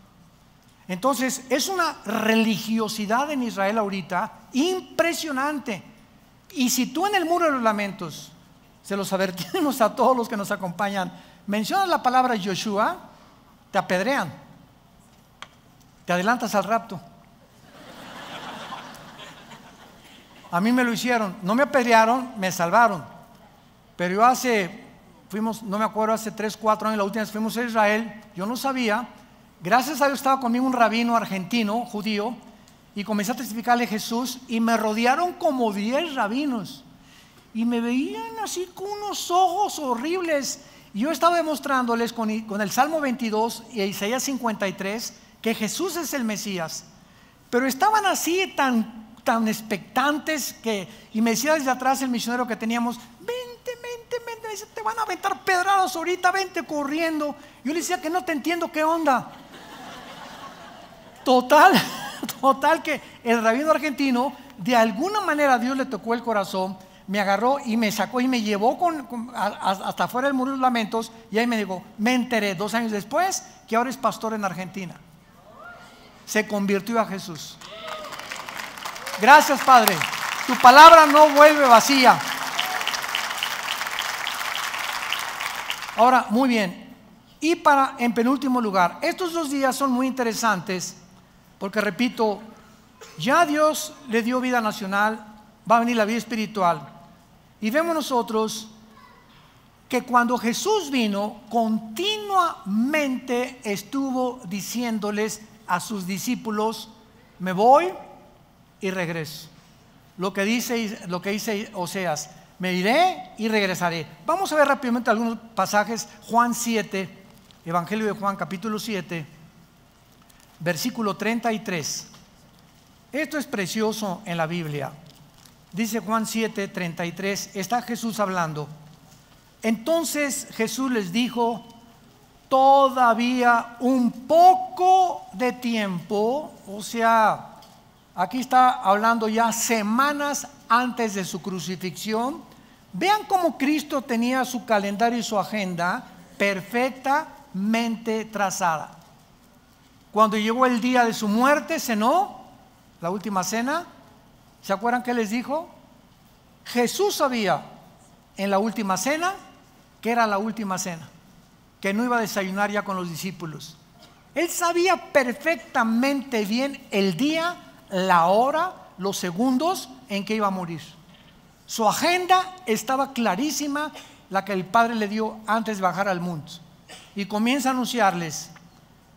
Entonces es una religiosidad en Israel ahorita impresionante. Y si tú en el Muro de los Lamentos, se los advertimos a todos los que nos acompañan, mencionas la palabra Yoshua, te apedrean, te adelantas al rapto. A mí me lo hicieron, no me apedrearon, me salvaron. Pero yo fuimos, no me acuerdo, hace 3, 4 años, la última vez fuimos a Israel, yo no sabía. Gracias a Dios estaba conmigo un rabino argentino, judío, y comencé a testificarle a Jesús, y me rodearon como 10 rabinos, y me veían así con unos ojos horribles. Y yo estaba demostrándoles con el Salmo 22 y Isaías 53 que Jesús es el Mesías, pero estaban así tan expectantes y me decía desde atrás el misionero que teníamos: vente, me dice, te van a aventar pedradas ahorita, vente corriendo. Yo le decía que no te entiendo, ¿qué onda? Total que el rabino argentino, de alguna manera Dios le tocó el corazón, me agarró y me sacó y me llevó hasta afuera del Muro de los Lamentos, y ahí me dijo, me enteré 2 años después que ahora es pastor en Argentina. Se convirtió a Jesús. Gracias, Padre. Tu palabra no vuelve vacía. Ahora, muy bien. Y en penúltimo lugar, estos 2 días son muy interesantes porque, repito, ya Dios le dio vida nacional, va a venir la vida espiritual. Y vemos nosotros que cuando Jesús vino, continuamente estuvo diciéndoles a sus discípulos: me voy y regreso. Lo que dice Oseas: me iré y regresaré. Vamos a ver rápidamente algunos pasajes. Juan 7, Evangelio de Juan, capítulo 7, versículo 33. Esto es precioso en la Biblia. Dice Juan 7, 33, está Jesús hablando. Entonces Jesús les dijo: todavía un poco de tiempo, o sea, aquí está hablando ya semanas antes de su crucifixión. Vean cómo Cristo tenía su calendario y su agenda perfectamente trazada. Cuando llegó el día de su muerte, cenó la última cena. ¿Se acuerdan qué les dijo? Jesús sabía en la última cena que era la última cena, que no iba a desayunar ya con los discípulos. Él sabía perfectamente bien el día, la hora, los segundos en que iba a morir. Su agenda estaba clarísima, la que el Padre le dio antes de bajar al monte. Y comienza a anunciarles: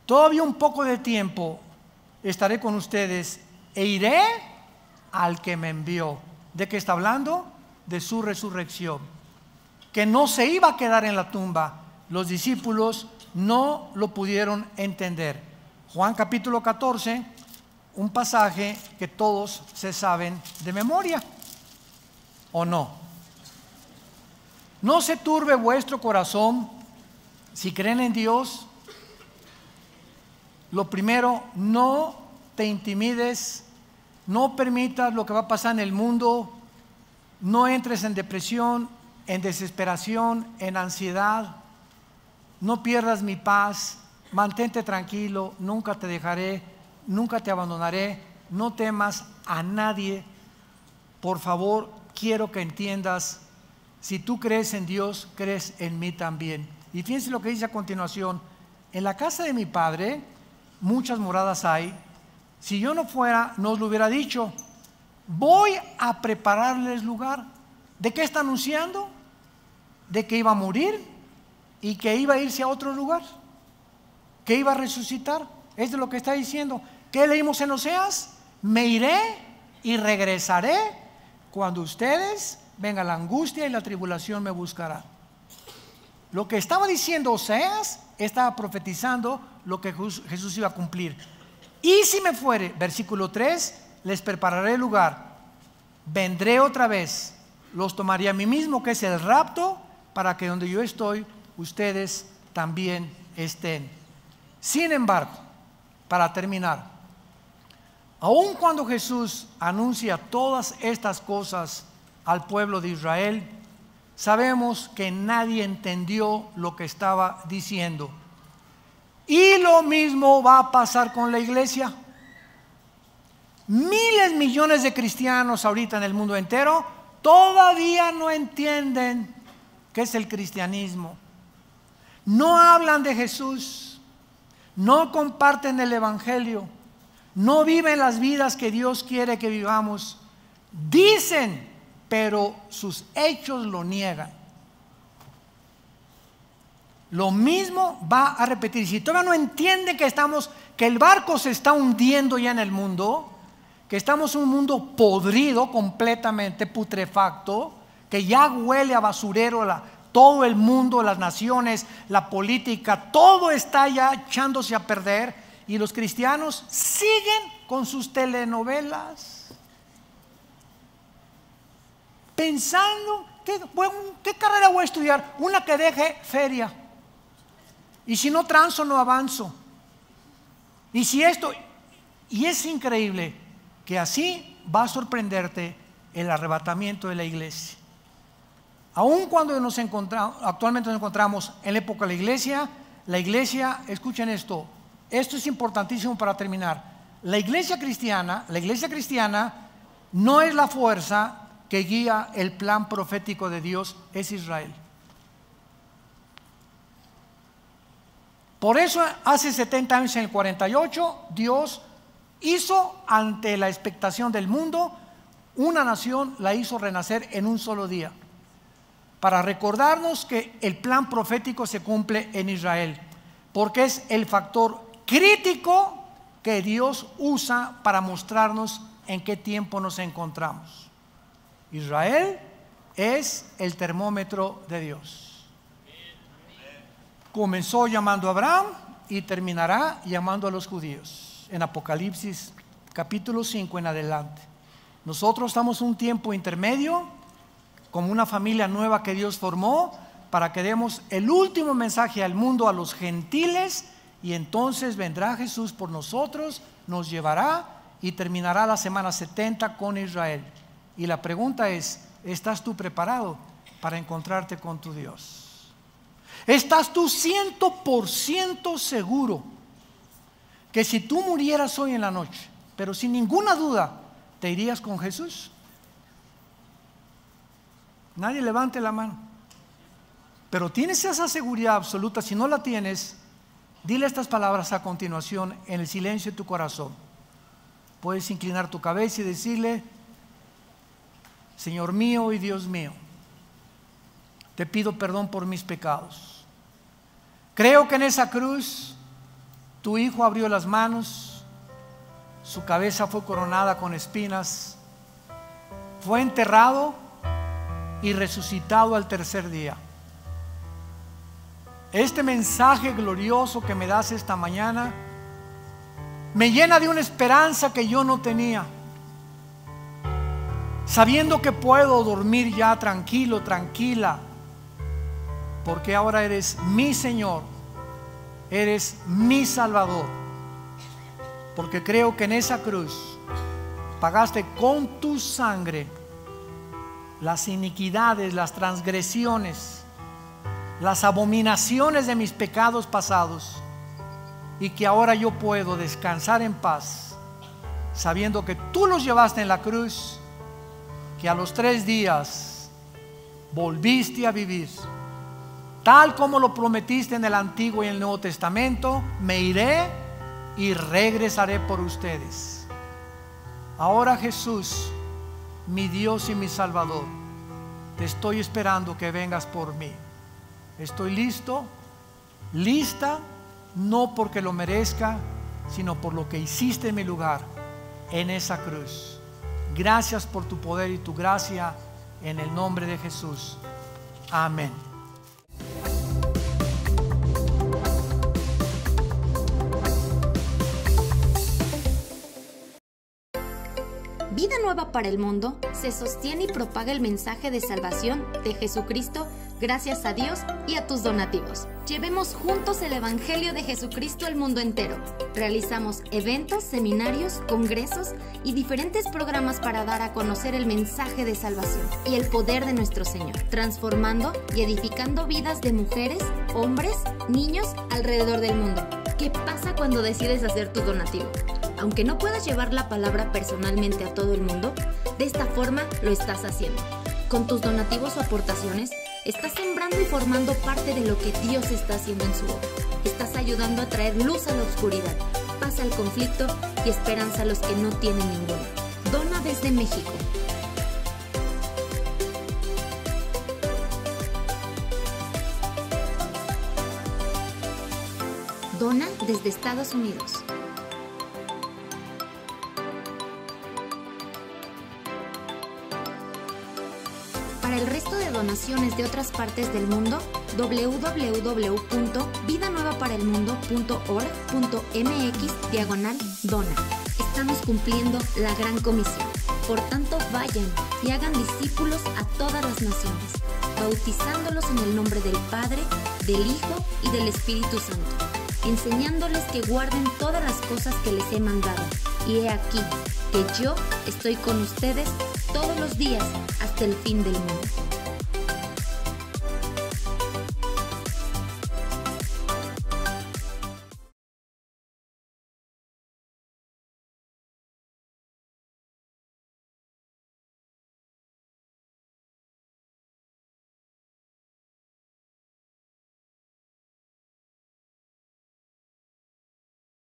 todavía un poco de tiempo estaré con ustedes e iré al que me envió. ¿De qué está hablando? De su resurrección, que no se iba a quedar en la tumba. Los discípulos no lo pudieron entender. Juan capítulo 14, un pasaje que todos se saben de memoria, ¿o no? No se turbe vuestro corazón. Si creen en Dios, lo primero, no te intimides, no permitas lo que va a pasar en el mundo, no entres en depresión, en desesperación, en ansiedad. No pierdas mi paz, mantente tranquilo, nunca te dejaré, nunca te abandonaré, no temas a nadie. Por favor, quiero que entiendas, si tú crees en Dios, crees en mí también. Y fíjense lo que dice a continuación: en la casa de mi Padre muchas moradas hay. Si yo no fuera, no os lo hubiera dicho. Voy a prepararles lugar. ¿De qué está anunciando? De que iba a morir y que iba a irse a otro lugar, que iba a resucitar. Es de lo que está diciendo. ¿Qué leímos en Oseas? Me iré y regresaré cuando ustedes venga la angustia y la tribulación me buscarán. Lo que estaba diciendo Oseas estaba profetizando lo que Jesús iba a cumplir. Y si me fuere, versículo 3, les prepararé lugar, vendré otra vez, los tomaré a mí mismo, que es el rapto, para que donde yo estoy, ustedes también estén. Sin embargo, para terminar, aun cuando Jesús anuncia todas estas cosas al pueblo de Israel, sabemos que nadie entendió lo que estaba diciendo. Y lo mismo va a pasar con la iglesia. Miles, millones de cristianos ahorita en el mundo entero todavía no entienden qué es el cristianismo. No hablan de Jesús, no comparten el evangelio, no viven las vidas que Dios quiere que vivamos. Dicen, pero sus hechos lo niegan. Lo mismo va a repetir. Si todavía no entienden que el barco se está hundiendo ya en el mundo, que estamos en un mundo podrido, completamente putrefacto, que ya huele a basurero, todo el mundo, las naciones, la política, todo está ya echándose a perder, y los cristianos siguen con sus telenovelas, pensando, ¿qué carrera voy a estudiar? Una que deje feria. Y si no transo, no avanzo. Y si esto, y es increíble que así va a sorprenderte el arrebatamiento de la iglesia. Aun cuando actualmente nos encontramos en la época de la iglesia, escuchen esto es importantísimo para terminar. La iglesia cristiana no es la fuerza que guía el plan profético de Dios, es Israel. Por eso hace 70 años, en el 48, Dios hizo, ante la expectación del mundo, una nación, la hizo renacer en un solo día, para recordarnos que el plan profético se cumple en Israel, porque es el factor crítico que Dios usa para mostrarnos en qué tiempo nos encontramos. Israel es el termómetro de Dios. Comenzó llamando a Abraham y terminará llamando a los judíos en Apocalipsis capítulo 5 en adelante. Nosotros estamos en un tiempo intermedio, como una familia nueva que Dios formó, para que demos el último mensaje al mundo, a los gentiles, y entonces vendrá Jesús por nosotros, nos llevará y terminará la semana 70 con Israel. Y la pregunta es, ¿estás tú preparado para encontrarte con tu Dios? ¿Estás tú 100% seguro que si tú murieras hoy en la noche, pero sin ninguna duda, te irías con Jesús? Nadie levante la mano. Pero tienes esa seguridad absoluta. Si no la tienes, dile estas palabras a continuación en el silencio de tu corazón. Puedes inclinar tu cabeza y decirle: Señor mío y Dios mío, te pido perdón por mis pecados. Creo que en esa cruz tu Hijo abrió las manos, su cabeza fue coronada con espinas, fue enterrado y resucitado al tercer día. Este mensaje glorioso que me das esta mañana me llena de una esperanza que yo no tenía, sabiendo que puedo dormir ya tranquilo, tranquila, porque ahora eres mi Señor, eres mi Salvador, porque creo que en esa cruz pagaste con tu sangre las iniquidades, las transgresiones, las abominaciones de mis pecados pasados, y que ahora yo puedo descansar en paz, sabiendo que tú los llevaste en la cruz, que a los 3 días volviste a vivir. Tal como lo prometiste en el Antiguo y el Nuevo Testamento, me iré y regresaré por ustedes. Ahora, Jesús, mi Dios y mi Salvador, te estoy esperando que vengas por mí. Estoy listo, lista, no porque lo merezca, sino por lo que hiciste en mi lugar en esa cruz. Gracias por tu poder y tu gracia, en el nombre de Jesús. Amén. Vida Nueva para el Mundo se sostiene y propaga el mensaje de salvación de Jesucristo gracias a Dios y a tus donativos. Llevemos juntos el Evangelio de Jesucristo al mundo entero. Realizamos eventos, seminarios, congresos y diferentes programas para dar a conocer el mensaje de salvación y el poder de nuestro Señor, transformando y edificando vidas de mujeres, hombres, niños alrededor del mundo. ¿Qué pasa cuando decides hacer tu donativo? Aunque no puedas llevar la palabra personalmente a todo el mundo, de esta forma lo estás haciendo. Con tus donativos o aportaciones, estás sembrando y formando parte de lo que Dios está haciendo en su obra. Estás ayudando a traer luz a la oscuridad, paz al conflicto y esperanza a los que no tienen ninguna. Dona desde México. Dona desde Estados Unidos. Para el resto de donaciones de otras partes del mundo, www.vidanuevaparelmundo.org.mx/dona. Estamos cumpliendo la gran comisión. Por tanto, vayan y hagan discípulos a todas las naciones, bautizándolos en el nombre del Padre, del Hijo y del Espíritu Santo, enseñándoles que guarden todas las cosas que les he mandado. Y he aquí que yo estoy con ustedes todos los días hasta el fin del mundo.